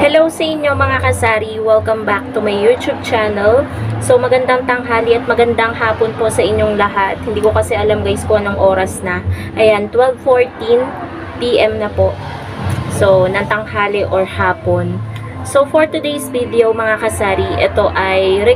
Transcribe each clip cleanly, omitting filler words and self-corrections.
Hello sa inyo mga kasari, welcome back to my YouTube channel. So magandang tanghali at magandang hapon po sa inyong lahat. Hindi ko kasi alam guys kung anong oras na. Ayan, 12:14 PM na po. So ng tanghali or hapon. So for today's video mga kasari, ito ay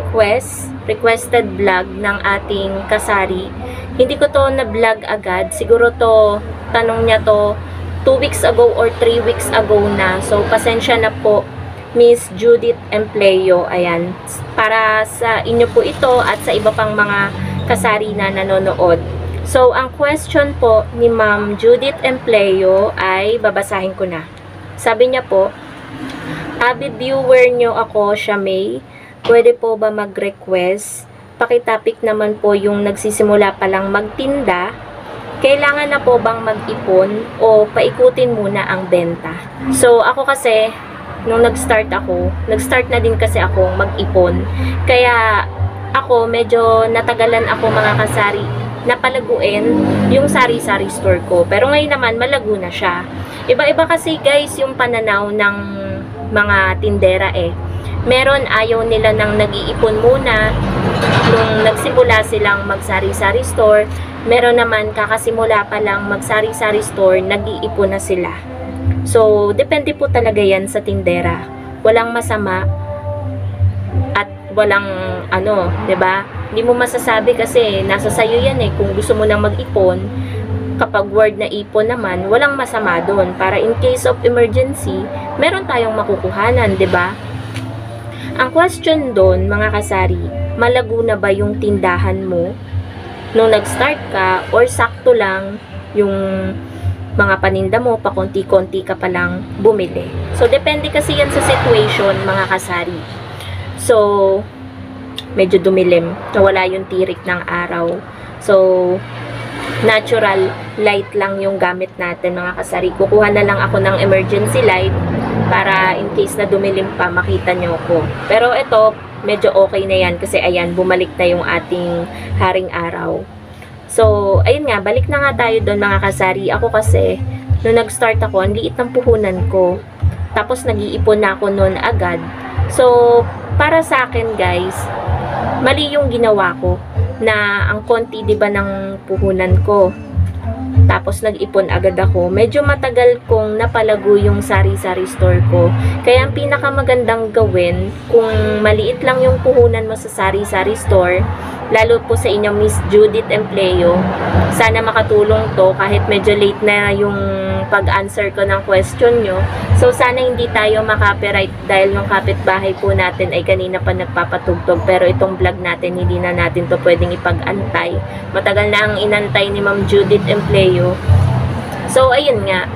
requested vlog ng ating kasari. Hindi ko to na vlog agad, siguro to tanong niya to 2 weeks ago or 3 weeks ago na. So, pasensya na po, Miss Judith Empleo. Ayan. Para sa inyo po ito at sa iba pang mga kasari na nanonood. So, ang question po ni Ma'am Judith Empleo ay babasahin ko na. Sabi niya po, avid viewer nyo ako, Shamay. Pwede po ba mag-request? Pakitopic naman po yung nagsisimula palang magtinda. Kailangan na po bang mag-ipon o paikutin muna ang benta? So, ako kasi, nung nag-start na din kasi akong mag-ipon. Kaya, ako, medyo natagalan ako mga kasari na palaguin yung sari-sari store ko. Pero ngayon naman, malago na siya. Iba-iba kasi guys yung pananaw ng mga tindera eh. Meron ayaw nila nang nag-iipon muna nung nagsimula silang mag-sari-sari store. Meron naman kakasimula pa lang mag-sari-sari store, nag-iipon na sila. So, depende po talaga yan sa tindera. Walang masama at walang ano, 'di ba? Hindi mo masasabi kasi nasa sayo yan eh. Kung gusto mo nang mag-ipon, kapag word na ipon naman, walang masama doon. Para in case of emergency, meron tayong makukuhanan, 'di ba? Ang question doon, mga kasari, malago na ba yung tindahan mo nung nag-start ka or sakto lang yung mga paninda mo, pakonti-konti ka palang bumili. So, depende kasi yan sa situation, mga kasari. So, medyo dumilim. Nawala yung tirik ng araw. So, natural light lang yung gamit natin, mga kasari. Kukuha na lang ako ng emergency light para in case na dumilim pa, makita nyo ko. Pero ito, medyo okay na yan kasi ayan, bumalik na yung ating haring araw. So, ayun nga, balik na nga tayo doon mga kasari. Ako kasi, nung nag-start ako, ang liit ng puhunan ko. Tapos, nag-iipon na ako noon agad. So, para sa akin guys, mali yung ginawa ko na ang konti diba ng puhunan ko. Tapos nag-ipon agad ako. Medyo matagal kong napalago yung sari-sari store ko. Kaya ang pinakamagandang gawin, kung maliit lang yung puhunan mo sa sari-sari store, lalo po sa inyo Miss Judith Empleo, sana makatulong to kahit medyo late na yung pag-answer ko ng question nyo. So sana hindi tayo makapiright dahil yung kapitbahay po natin ay kanina pa nagpapatugtog, pero itong vlog natin hindi na natin to pwedeng ipag-antay. Matagal na ang inantay ni Ma'am Judith Empleo. So ayun nga,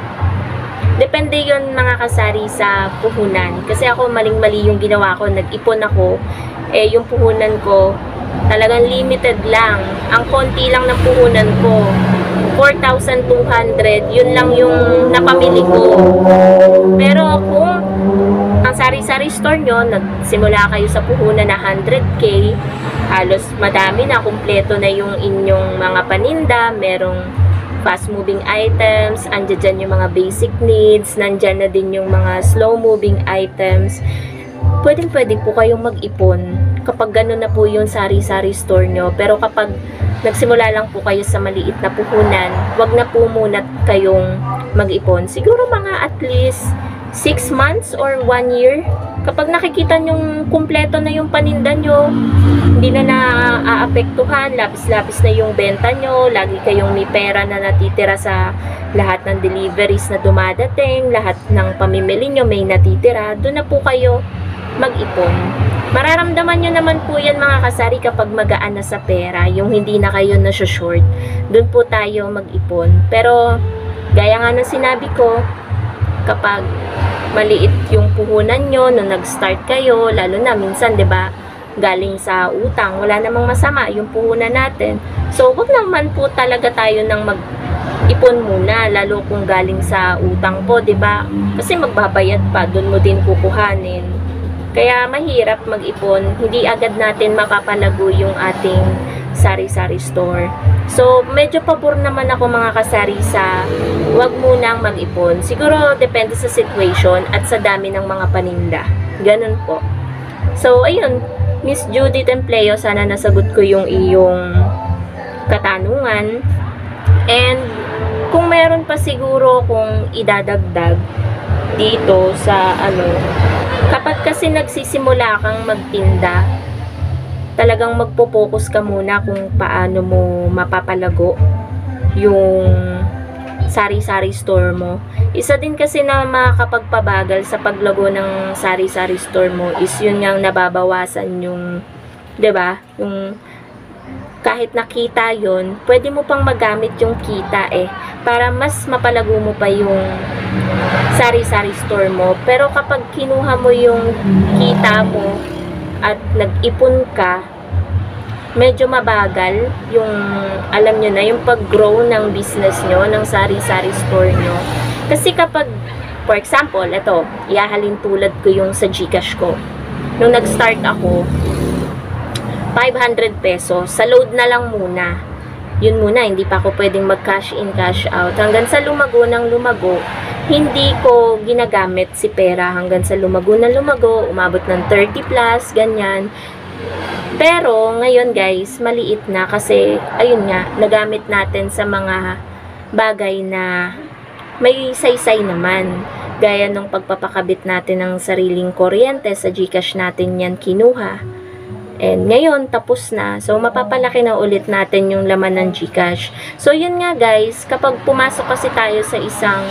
depende yun mga kasari sa puhunan. Kasi ako maling-mali yung ginawa ko, nag-ipon ako, eh yung puhunan ko talagang limited lang. Ang konti lang ng puhunan ko, 4,200, yun lang yung napamili ko. Pero kung ang sari-sari store nyo, nagsimula kayo sa puhunan na 100k, halos madami na, kumpleto na yung inyong mga paninda, merong fast-moving items, andyan dyan yung mga basic needs, nandyan na din yung mga slow-moving items. Pwedeng-pwede po kayong mag-ipon kapag gano'n na po yung sari-sari store nyo. Pero kapag nagsimula lang po kayo sa maliit na puhunan, wag na po muna kayong mag-ipon. Siguro mga at least 6 months or 1 year. Kapag nakikita nyong kumpleto na yung paninda nyo, hindi na naaapektuhan, lapis-lapis na yung benta nyo, lagi kayong may pera na natitira sa lahat ng deliveries na dumadating, lahat ng pamimili nyo may natitira, doon na po kayo mag-ipon. Mararamdaman nyo naman po yan mga kasari kapag magaan na sa pera, yung hindi na kayo na-short, doon po tayo mag-ipon. Pero, gaya nga ng sinabi ko, kapag maliit yung puhunan nyo, nung nag-start kayo, lalo na minsan, 'di ba, galing sa utang, wala namang masama yung puhunan natin. So, wag naman po talaga tayo nang mag-ipon muna, lalo kung galing sa utang po, 'di ba? Kasi magbabayad pa, doon mo din kukuhanin. Kaya mahirap mag-ipon, hindi agad natin mapapalago yung ating sari-sari store. So, medyo pabor naman ako mga kasari sa wag munang mag-ipon. Siguro, depende sa situation at sa dami ng mga paninda. Ganun po. So, ayun, Miss Judith Empleo, sana nasagot ko yung iyong katanungan. And, kung meron pa siguro kung idadagdag dito sa kapag kasi nagsisimula kang magtinda, talagang magpo-focus ka muna kung paano mo mapapalago yung sari-sari store mo. Isa din kasi na makakapagpabagal sa paglago ng sari-sari store mo is yun nga nababawasan yung, 'di ba? Yung kahit nakita yun, pwede mo pang magamit yung kita para mas mapalago mo pa yung sari-sari store mo. Pero kapag kinuha mo yung kita mo at nag-ipon ka, medyo mabagal yung, alam nyo na, yung pag-grow ng business nyo, ng sari-sari store nyo. Kasi kapag, for example, ito, ihahalin tulad ko yung sa GCash ko. Nung nag-start ako, 500 pesos, sa load na lang muna. Yun muna, hindi pa ako pwedeng mag-cash in, cash out. Hanggang sa lumago ng lumago, hindi ko ginagamit si pera hanggang sa lumago na lumago, umabot ng 30 plus, ganyan. Pero, ngayon guys, maliit na kasi, ayun nga, nagamit natin sa mga bagay na may saysay naman. Gaya nung pagpapakabit natin ng sariling kuryente sa GCash natin yan kinuha. And ngayon, tapos na. So, mapapalaki na ulit natin yung laman ng GCash. So, yun nga guys, kapag pumasok kasi tayo sa isang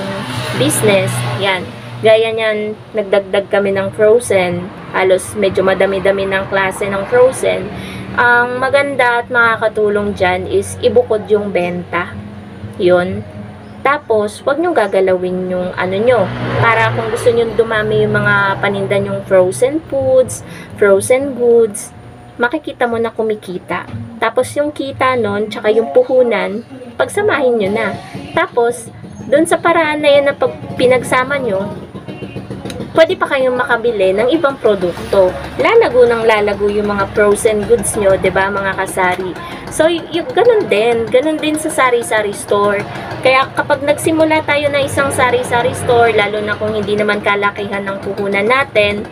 business, yan, gaya niyan, nagdagdag kami ng frozen. Halos medyo madami-dami ng klase ng frozen. Ang maganda at makakatulong dyan is ibukod yung benta. Yun. Tapos, wag nyo gagalawin yung nyo. Para kung gusto nyo dumami yung mga paninda nyong frozen foods, frozen goods, makikita mo na kumikita. Tapos yung kita nun, tsaka yung puhunan, pagsamahin nyo na. Tapos, dun sa paraan na yan na pag pinagsama nyo, pwede pa kayong makabili ng ibang produkto. Lalago ng lalago yung mga frozen goods nyo, 'di ba mga kasari? So, ganun din sa sari-sari store. Kaya kapag nagsimula tayo na isang sari-sari store, lalo na kung hindi naman kalakihan ng puhunan natin,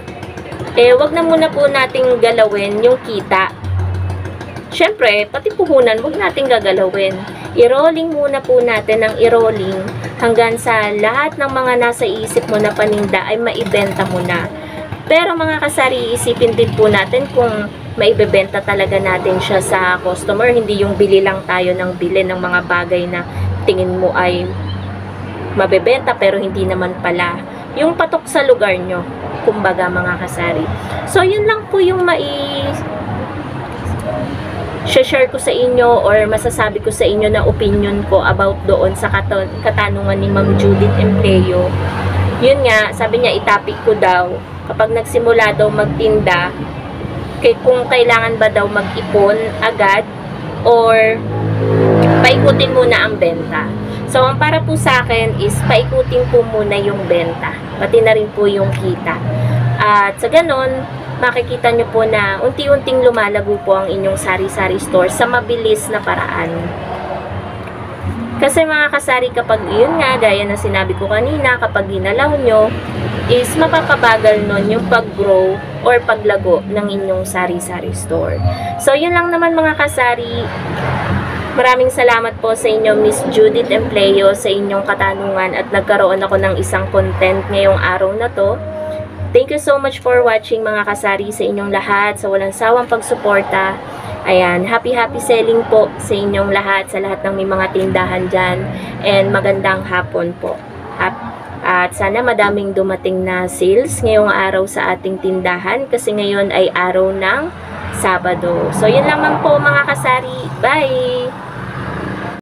wag na muna po nating galawin yung kita. Syempre, pati puhunan, wag nating gagalawin. I-rolling muna po natin ng i-rolling hanggang sa lahat ng mga nasa isip mo na paninda ay maibenta mo na. Pero mga kasari, isipin din po natin kung maibebenta talaga natin siya sa customer. Hindi yung bili lang tayo ng bili ng mga bagay na tingin mo ay mabebenta pero hindi naman pala. Yung patok sa lugar nyo, kumbaga mga kasari. So, yun lang po yung share ko sa inyo or masasabi ko sa inyo na opinion ko about doon sa katanungan ni Ma'am Judith Empleo. Yun nga, sabi niya itapik ko daw, kapag nagsimula daw magtinda, kung kailangan ba daw mag-ipon agad or paikutin muna ang benta. So, ang para po sa akin is paikutin po muna yung benta. Pati na rin po yung kita. At sa ganon, makikita nyo po na unti-unting lumalago po ang inyong sari-sari store sa mabilis na paraan. Kasi mga kasari, kapag yun nga, gaya na sinabi ko kanina, kapag ginalaw nyo, is mapapabagal nun yung pag-grow or paglago ng inyong sari-sari store. So, yun lang naman mga kasari. Maraming salamat po sa inyo, Miss Judith Empleo, sa inyong katanungan at nagkaroon ako ng isang content ngayong araw na to. Thank you so much for watching mga kasari, sa inyong lahat, sa walang sawang pagsuporta. Ayan, happy selling po sa inyong lahat, sa lahat ng may mga tindahan dyan. And magandang hapon po. At sana madaming dumating na sales ngayong araw sa ating tindahan kasi ngayon ay araw ng Sabado. So, yun lamang po mga kasari. Bye!